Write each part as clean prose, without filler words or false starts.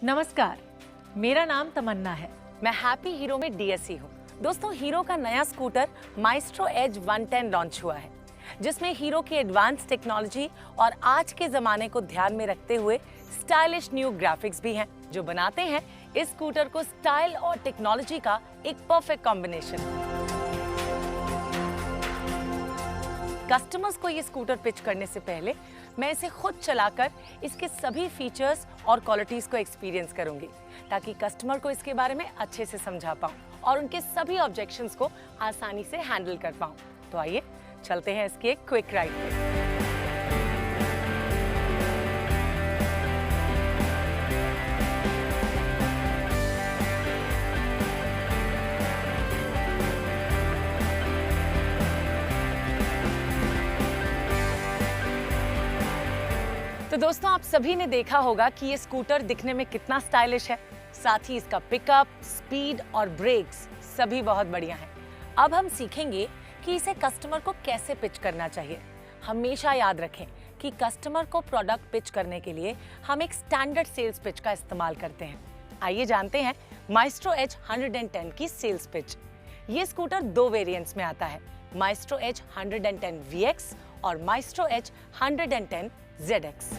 नमस्कार, मेरा नाम तमन्ना है। मैं हैप्पी हीरो में डीएससी हूँ। दोस्तों, हीरो का नया स्कूटर माइस्ट्रो एज 110 लॉन्च हुआ है, जिसमें हीरो की एडवांस टेक्नोलॉजी और आज के जमाने को ध्यान में रखते हुए स्टाइलिश न्यू ग्राफिक्स भी हैं, जो बनाते हैं इस स्कूटर को स्टाइल और टेक्नोलॉजी का एक परफेक्ट कॉम्बिनेशन। कस्टमर्स को ये स्कूटर पिच करने से पहले मैं इसे खुद चलाकर इसके सभी फीचर्स और क्वालिटीज को एक्सपीरियंस करूंगी, ताकि कस्टमर को इसके बारे में अच्छे से समझा पाऊं और उनके सभी ऑब्जेक्शंस को आसानी से हैंडल कर पाऊं। तो आइए चलते हैं इसकी एक क्विक राइड पे। तो दोस्तों, आप सभी ने देखा होगा कि ये स्कूटर दिखने में कितना स्टाइलिश है। साथ ही इसका पिकअप, स्पीड और ब्रेक्स सभी बहुत बढ़िया हैं। अब हम सीखेंगे कि इसे कस्टमर को कैसे पिच करना चाहिए। हमेशा याद रखें कि कस्टमर को प्रोडक्ट पिच करने के लिए हम एक स्टैंडर्ड सेल्स पिच का इस्तेमाल करते हैं। आइए जानते हैं माइस्ट्रो एज 110 की सेल्स पिच। ये स्कूटर दो वेरिएंट्स में आता है, माइस्ट्रो एज 110 VX और Maestro Edge 110 ZX।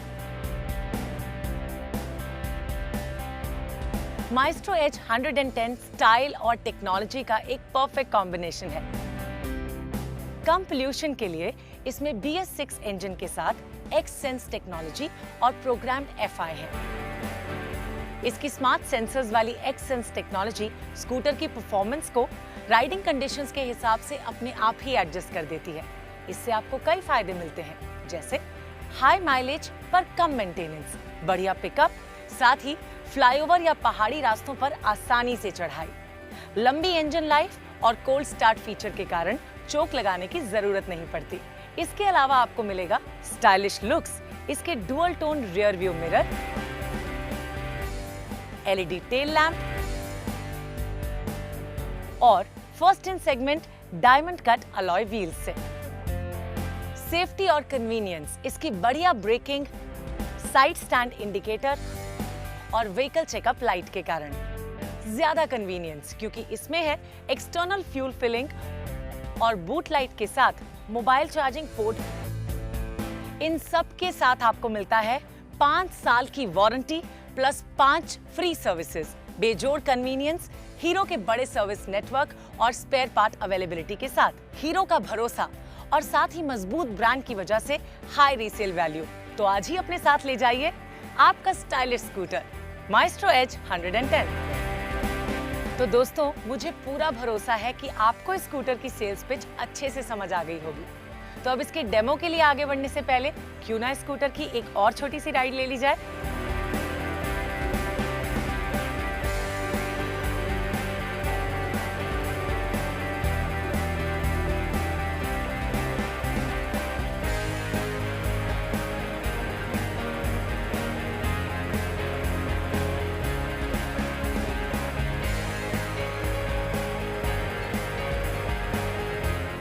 Maestro Edge 110 style और टेक्नोलॉजी का एक परफेक्ट कॉम्बिनेशन है। कम पोल्यूशन के लिए इसमें BS6 इंजन के साथ Xsense टेक्नोलॉजी और प्रोग्राम्ड FI है। इसकी स्मार्ट सेंसर्स वाली Xsense टेक्नोलॉजी स्कूटर की परफॉर्मेंस को राइडिंग कंडीशंस के हिसाब से अपने आप ही एडजस्ट कर देती है। इससे आपको कई फायदे मिलते हैं, जैसे हाई माइलेज पर कम मेंटेनेंस, बढ़िया पिकअप, साथ ही फ्लाईओवर या पहाड़ी रास्तों पर आसानी से चढ़ाई, लंबी इंजन लाइफ और कोल्ड स्टार्ट फीचर के कारण चोक लगाने की जरूरत नहीं पड़ती। इसके अलावा आपको मिलेगा स्टाइलिश लुक्स, इसके dual tone rear view mirror, LED tail lamp और first in segment diamond cut alloy wheels से। सेफ्टी और कन्वीनियंस, इसकी बढ़िया ब्रेकिंग, साइड स्टैंड इंडिकेटर और व्हीकल चेकअप लाइट के कारण। ज्यादा कन्वीनियंस क्योंकि इसमें है एक्सटर्नल फ्यूल फिलिंग और बूट लाइट के साथ मोबाइल चार्जिंग पोर्ट। इन सब के साथ आपको मिलता है 5 साल की वारंटी प्लस 5 फ्री सर्विसेज। बेजोड़ कन्वीनियंस, हीरो के बड़े सर्विस नेटवर्क और स्पेयर पार्ट अवेलेबिलिटी के साथ। हीरो का भरोसा और साथ ही मजबूत ब्रांड की वजह से हाई रीसेल वैल्यू। तो आज ही अपने साथ ले जाइए आपका स्टाइलिश स्कूटर माइस्ट्रो एज 110। तो दोस्तों, मुझे पूरा भरोसा है कि आपको इस स्कूटर की सेल्स पिच अच्छे से समझ आ गई होगी। तो अब इसके डेमो के लिए आगे बढ़ने से पहले क्यों ना स्कूटर की एक और छोटी सी राइड ले ली जाए।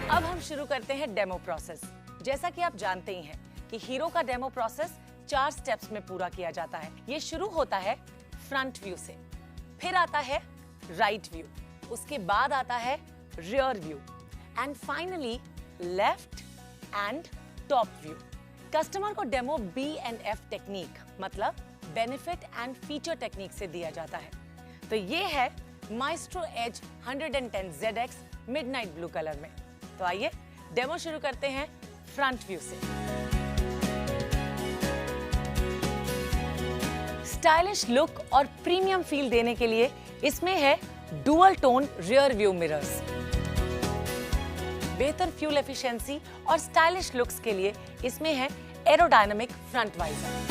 अब हम शुरू करते हैं डेमो प्रोसेस। जैसा कि आप जानते ही हैं कि हीरो का डेमो प्रोसेस 4 स्टेप्स में पूरा किया जाता है। ये शुरू होता है फ्रंट व्यू से, फिर आता है राइट व्यू, उसके बाद आता है rear view and finally left and top view. Customer को डेमो B&F टेक्निक मतलब बेनिफिट एंड फीचर टेक्निक से दिया जाता है। तो ये है Maestro Edge 110 ZX midnight blue colour में। तो आइए डेमो शुरू करते हैं फ्रंट व्यू से। स्टाइलिश लुक और प्रीमियम फील देने के लिए इसमें है dual tone rear view mirrors. बेहतर फ्यूल एफिशिएंसी और स्टाइलिश लुक्स के लिए इसमें है एरोडायनामिक फ्रंट वाइजर।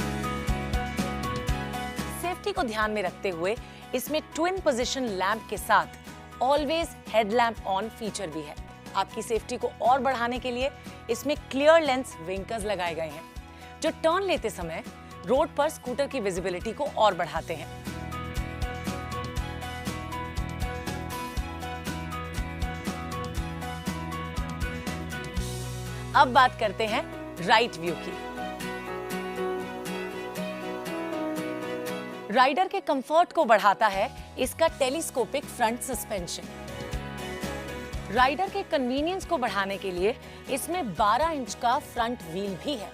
सेफ्टी को ध्यान में रखते हुए इसमें ट्विन पोजीशन लैंप के साथ ऑलवेज हेडलैम्प ऑन फीचर भी है। आपकी सेफ्टी को और बढ़ाने के लिए इसमें क्लियर लेंस विंकर्स लगाए गए हैं, जो टर्न लेते समय रोड पर स्कूटर की विजिबिलिटी को और बढ़ाते हैं। अब बात करते हैं राइट व्यू की। राइडर के कंफर्ट को बढ़ाता है इसका टेलीस्कोपिक फ्रंट सस्पेंशन। राइडर के कन्वीनियंस को बढ़ाने के लिए इसमें 12 इंच का फ्रंट व्हील भी है।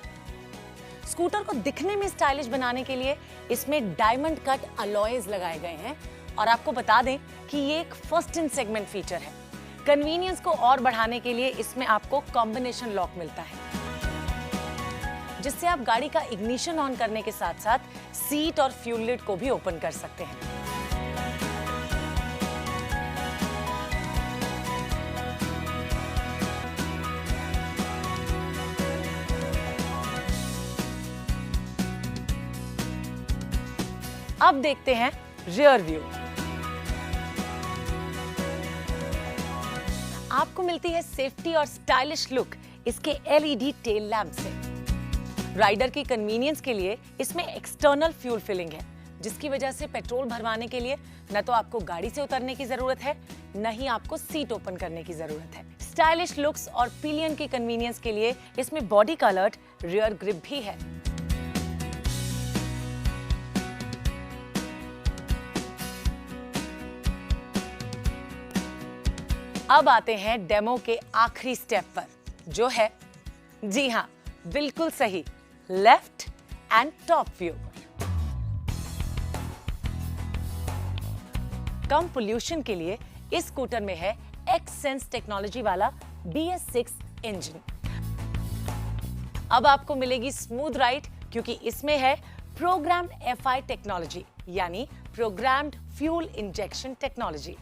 स्कूटर को दिखने में स्टाइलिश बनाने के लिए इसमें डायमंड कट अलॉयज लगाए गए हैं और आपको बता दें कि ये एक फर्स्ट इन सेगमेंट फीचर है। कन्वीनियंस को और बढ़ाने के लिए इसमें आपको कॉम्बिनेशन लॉक मिलता है, जिससे आप गाड़ी का इग्निशन ऑन करने के साथ साथ सीट और फ्यूल लिड को भी ओपन कर सकते हैं। अब देखते हैं रियर व्यू। आपको मिलती है सेफ्टी और स्टाइलिश लुक इसके एलईडी टेल लैंप से। राइडर की कन्वीनियंस के लिए इसमें एक्सटर्नल फ्यूल फिलिंग है, जिसकी वजह से पेट्रोल भरवाने के लिए न तो आपको गाड़ी से उतरने की जरूरत है, न ही आपको सीट ओपन करने की जरूरत है। स्टाइलिश लुक्स और पिलियन की कन्वीनियंस के लिए इसमें बॉडी कलर्ड रियर ग्रिप भी है। अब आते हैं डेमो के आखिरी स्टेप पर, जो है, जी हां, बिल्कुल सही, left and top view. Come pollution के लिए इस स्कूटर में है एक्ससेंस टेक्नोलॉजी वाला BS6 इंजन। अब आपको मिलेगी स्मूथ राइड, क्योंकि इसमें है प्रोग्राम्ड FI टेक्नोलॉजी, यानी प्रोग्राम्ड फ्यूल इंजेक्शन टेक्नोलॉजी।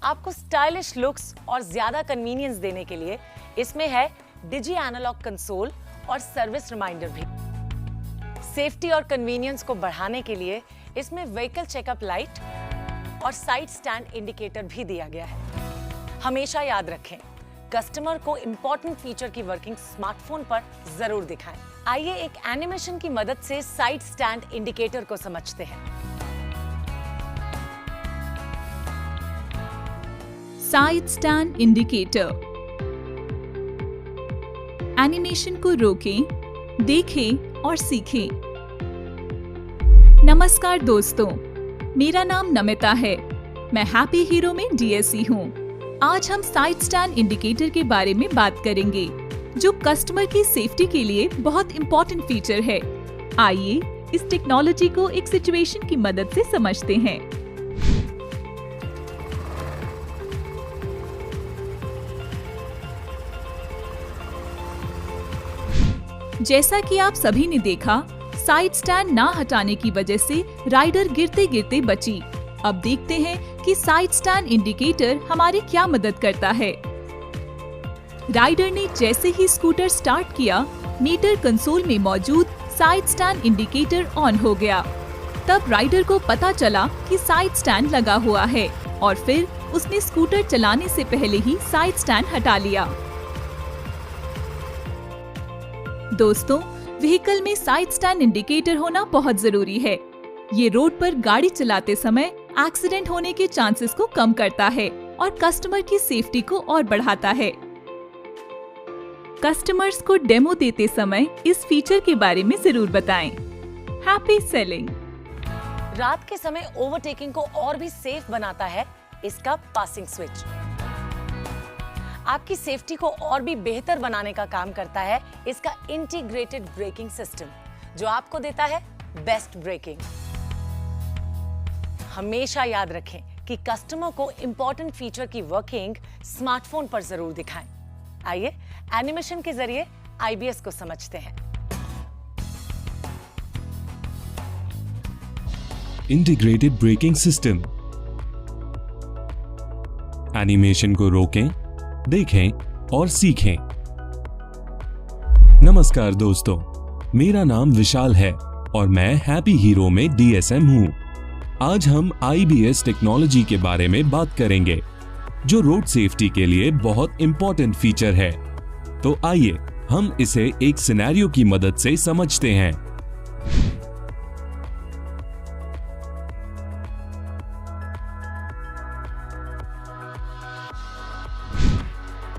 आपको स्टाइलिश लुक्स और ज्यादा कन्वीनियंस देने के लिए इसमें है डिजी एनालॉग कंसोल और सर्विस रिमाइंडर भी। सेफ्टी और कन्वीनियंस को बढ़ाने के लिए इसमें व्हीकल चेकअप लाइट और साइड स्टैंड इंडिकेटर भी दिया गया है। हमेशा याद रखें, कस्टमर को इंपॉर्टेंट फीचर की वर्किंग स्मार्टफोन पर जरूर दिखाएं। आइए एक एनिमेशन की मदद से साइड स्टैंड इंडिकेटर को समझते हैं। Side stand indicator. एनिमेशन को रोकें, देखें और सीखें। नमस्कार दोस्तों, मेरा नाम नमिता है। मैं हैप्पी हीरो में DSE हूँ। आज हम साइड स्टैंड इंडिकेटर के बारे में बात करेंगे, जो कस्टमर की सेफ्टी के लिए बहुत इंपॉर्टेंट फीचर है। आइए इस टेक्नोलॉजी को एक सिचुएशन की मदद से समझते हैं। जैसा कि आप सभी ने देखा, साइड स्टैंड ना हटाने की वजह से राइडर गिरते गिरते बची। अब देखते हैं कि साइड स्टैंड इंडिकेटर हमारी क्या मदद करता है। राइडर ने जैसे ही स्कूटर स्टार्ट किया, मीटर कंसोल में मौजूद साइड स्टैंड इंडिकेटर ऑन हो गया। तब राइडर को पता चला कि साइड स्टैंड लगा हुआ है और फिर उसने स्कूटर चलाने से पहले ही साइड स्टैंड हटा लिया। दोस्तों, व्हीकल में साइड स्टैंड इंडिकेटर होना बहुत जरूरी है। ये रोड पर गाड़ी चलाते समय एक्सीडेंट होने के चांसेस को कम करता है और कस्टमर की सेफ्टी को और बढ़ाता है। कस्टमर्स को डेमो देते समय इस फीचर के बारे में जरूर बताएं। Happy selling. रात के समय ओवरटेकिंग को और भी सेफ बनाता है इसका पासिंग स्विच। आपकी सेफ्टी को और भी बेहतर बनाने का काम करता है इसका इंटीग्रेटेड ब्रेकिंग सिस्टम, जो आपको देता है बेस्ट ब्रेकिंग। हमेशा याद रखें कि कस्टमर को इंपॉर्टेंट फीचर की वर्किंग स्मार्टफोन पर जरूर दिखाएं। आइए एनिमेशन के जरिए IBS को समझते हैं। Integrated braking system. एनिमेशन को रोकें, देखें और सीखें। नमस्कार दोस्तों, मेरा नाम विशाल है और मैं हैप्पी हीरो में DSM हूं। आज हम IBS टेक्नोलॉजी के बारे में बात करेंगे, जो रोड सेफ्टी के लिए बहुत इंपॉर्टेंट फीचर है। तो आइए हम इसे एक सिनेरियो की मदद से समझते हैं।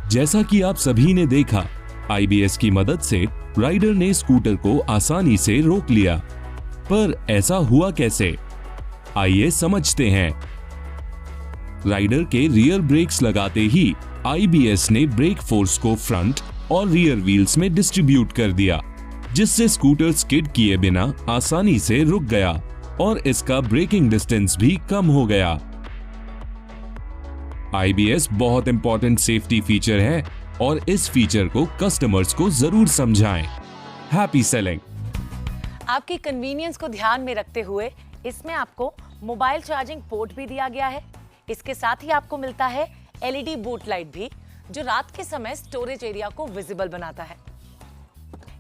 जैसा कि आप सभी ने देखा, IBS की मदद से राइडर ने स्कूटर को आसानी से रोक लिया। पर ऐसा हुआ कैसे? आइए समझते हैं। राइडर के रियर ब्रेक्स लगाते ही आईबीएस ने ब्रेक फोर्स को फ्रंट और रियर व्हील्स में डिस्ट्रीब्यूट कर दिया, जिससे स्कूटर स्किड किए बिना आसानी से रुक गया और इसका ब्रेकिंग डिस्टेंस भी कम हो गया। आईबीएस बहुत इंपॉर्टेंट सेफ्टी फीचर है और इस फीचर को कस्टमर्स को जरूर समझाएं। Happy selling. आपकी कन्वीनियंस को ध्यान में रखते हुए इसमें आपको मोबाइल चार्जिंग पोर्ट भी दिया गया है। इसके साथ ही आपको मिलता है एलईडी बूट लाइट भी, जो रात के समय स्टोरेज एरिया को विजिबल बनाता है।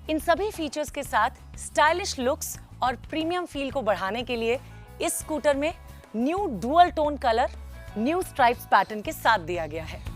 इन सभी फीचर्स के साथ स्टाइलिश लुक्स और प्रीमियम फील को बढ़ाने के लिए इस स्कूटर में new dual tone colour new stripes pattern के साथ दिया गया है।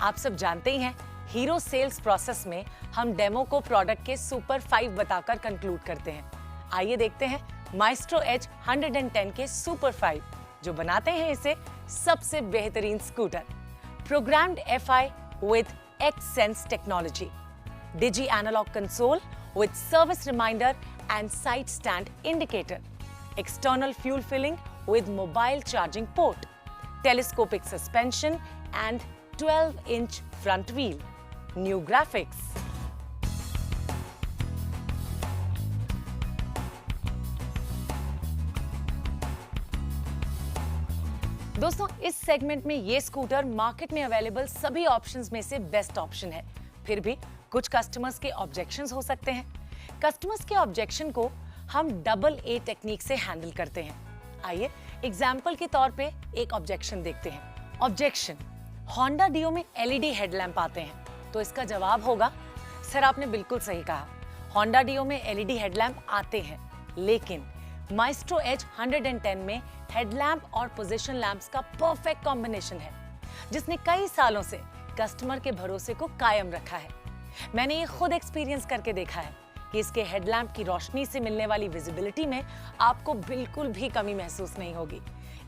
आप सब जानते ही हैं, हीरो सेल्स प्रोसेस में हम डेमो को प्रोडक्ट के सुपर 5 बताकर कंक्लूड करते हैं। आइए देखते हैं माइस्ट्रो एज 110 के सुपर 5, जो बनाते हैं इसे सबसे बेहतरीन scooter. Programmed FI with X sense technology, digi analog console with service reminder and side stand indicator, external fuel filling with mobile charging port, telescopic suspension and 12-inch front wheel. New graphics. दोस्तों, इस segment में ये scooter market में available सभी options में से best option है। फिर भी कुछ कस्टमर्स के ऑब्जेक्शंस हो सकते हैं। कस्टमर्स के ऑब्जेक्शन को हम डबल ए टेक्निक से हैंडल करते हैं। आइए एग्जाम्पल के तौर पे एक ऑब्जेक्शन देखते हैं। ऑब्जेक्शन, होंडा डियो में एलईडी हेडलैम्प आते हैं। तो इसका जवाब होगा, सर आपने बिल्कुल सही कहा, होंडा डियो में एलईडी हेडलैम्प आते हैं, लेकिन माइस्ट्रो एज 110 में हेडलैम्प और पोजीशन लैंप्स का परफेक्ट कॉम्बिनेशन है, जिसने कई सालों से कस्टमर के भरोसे को कायम रखा है। मैंने ये खुद एक्सपीरियंस करके देखा है कि इसके हेडलैम्प की रोशनी से मिलने वाली विजिबिलिटी में आपको बिल्कुल भी कमी महसूस नहीं होगी।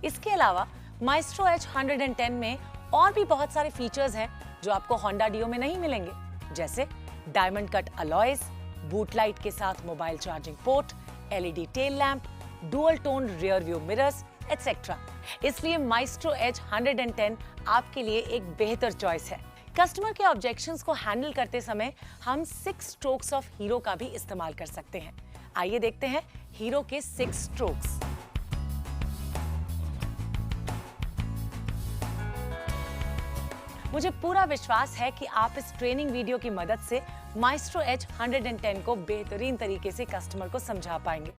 इसके अलावा माइस्ट्रो एज 110 में और भी बहुत सारे फीचर्स हैं जो आपको होंडा डियो में नहीं मिलेंगे, जैसे diamond cut alloys, boot light के साथ mobile charging port, LED tail lamp, dual tone rear view mirrors etcetera. इसलिए माइस्ट्रो एज 110 आपके लिए एक बेहतर चॉइस है। कस्टमर के ऑब्जेक्शंस को हैंडल करते समय हम 6 स्ट्रोक्स ऑफ हीरो का भी इस्तेमाल कर सकते हैं। आइए देखते हैं हीरो के 6 स्ट्रोक्स। मुझे पूरा विश्वास है कि आप इस ट्रेनिंग वीडियो की मदद से माइस्ट्रो एज 110 को बेहतरीन तरीके से कस्टमर को समझा पाएंगे।